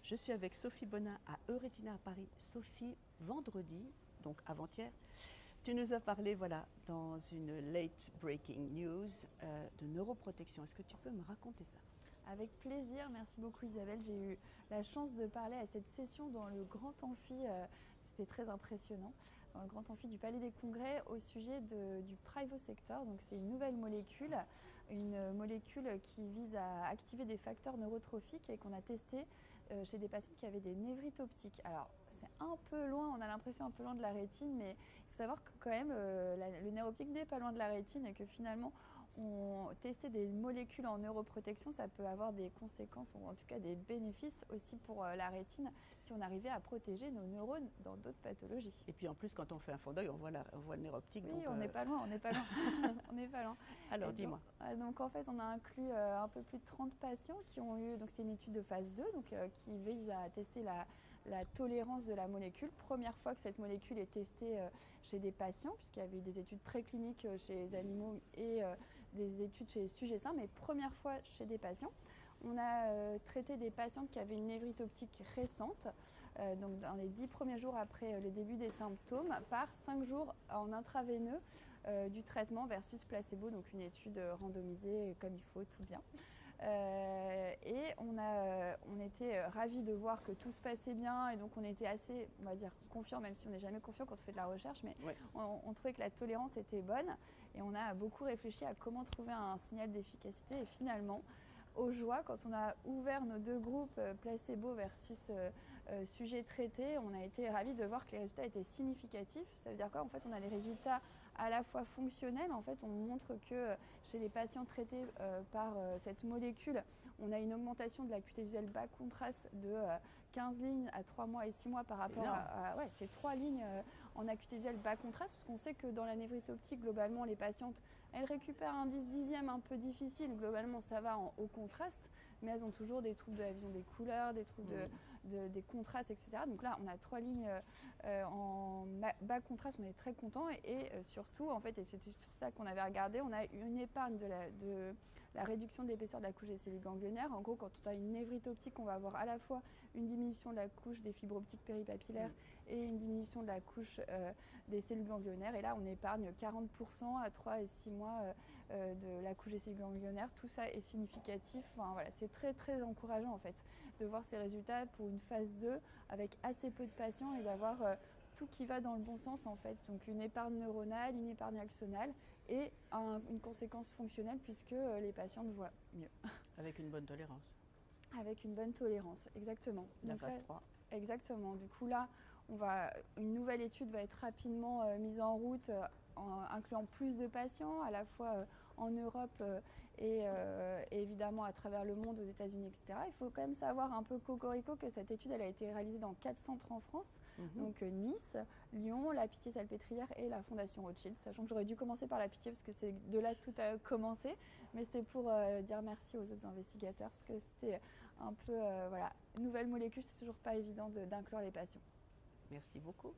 Je suis avec Sophie Bonin à Euretina à Paris. Sophie, vendredi, donc avant-hier, tu nous as parlé, voilà, dans une late breaking news de neuroprotection. Est-ce que tu peux me raconter ça? Avec plaisir, merci beaucoup Isabelle. J'ai eu la chance de parler à cette session dans le grand amphi, c'était très impressionnant, dans le grand amphi du Palais des Congrès au sujet du Privosector. Donc c'est une nouvelle molécule qui vise à activer des facteurs neurotrophiques et qu'on a testé chez des patients qui avaient des névrites optiques. Alors c'est un peu loin, on a l'impression un peu loin de la rétine, mais il faut savoir que quand même le nerf optique n'est pas loin de la rétine et que finalement tester des molécules en neuroprotection, ça peut avoir des conséquences ou en tout cas des bénéfices aussi pour la rétine si on arrivait à protéger nos neurones dans d'autres pathologies. Et puis en plus, quand on fait un fond d'œil, on voit le nerf optique. Oui, donc, on n'est pas loin, on n'est pas loin. On n'est pas loin. Alors dis-moi. Donc en fait, on a inclus un peu plus de 30 patients qui ont eu, donc c'est une étude de phase 2, donc qui vise à tester la tolérance de la molécule. Première fois que cette molécule est testée chez des patients, puisqu'il y avait eu des études précliniques chez les animaux et des études chez les sujets sains, mais première fois chez des patients. On a traité des patientes qui avaient une névrite optique récente, donc dans les 10 premiers jours après le début des symptômes, par 5 jours en intraveineux du traitement versus placebo, donc une étude randomisée comme il faut, tout bien. Et on était ravis de voir que tout se passait bien et donc on était assez, on va dire, confiants, même si on n'est jamais confiant quand on fait de la recherche, mais Ouais. on trouvait que la tolérance était bonne et on a beaucoup réfléchi à comment trouver un signal d'efficacité et finalement, aux joies, quand on a ouvert nos deux groupes placebo versus sujet traité, on a été ravis de voir que les résultats étaient significatifs. Ça veut dire quoi? En fait, on a des résultats à la fois fonctionnels. En fait, on montre que chez les patients traités par cette molécule, on a une augmentation de l'acuité visuelle bas contraste de 15 lignes à 3 mois et 6 mois par rapport à ces 3 lignes en acuité visuelle bas contraste, parce qu'on sait que dans la névrite optique, globalement, les patientes, elles récupèrent un 10/10 un peu difficile. Globalement, ça va en haut contraste, mais elles ont toujours des troubles de la vision des couleurs, des troubles des contrastes, etc. Donc là, on a 3 lignes en bas contraste, on est très content et surtout, en fait, et c'était sur ça qu'on avait regardé, on a une épargne de la réduction de l'épaisseur de la couche des cellules ganglionnaires. En gros, quand on a une névrite optique, on va avoir à la fois une diminution de la couche des fibres optiques péripapillaires et une diminution de la couche des cellules ganglionnaires. Et là, on épargne 40% à 3 et 6 mois de la couche des cellules ganglionnaires. Tout ça est significatif. Enfin, voilà, c'est très très encourageant en fait de voir ces résultats pour une phase 2 avec assez peu de patients et d'avoir tout qui va dans le bon sens en fait. Donc une épargne neuronale, une épargne axonale et une conséquence fonctionnelle puisque les patients voient mieux. Avec une bonne tolérance. Avec une bonne tolérance, exactement. La Donc phase là, 3. Exactement. Du coup là, une nouvelle étude va être rapidement mise en route incluant plus de patients, à la fois en Europe et évidemment à travers le monde, aux États-Unis, etc. Il faut quand même savoir un peu cocorico que cette étude elle a été réalisée dans 4 centres en France, donc Nice, Lyon, la Pitié-Salpêtrière et la Fondation Rothschild, sachant que j'aurais dû commencer par la Pitié parce que c'est de là que tout a commencé, mais c'était pour dire merci aux autres investigateurs parce que c'était un peu, voilà, nouvelle molécule, c'est toujours pas évident d'inclure les patients. Merci beaucoup.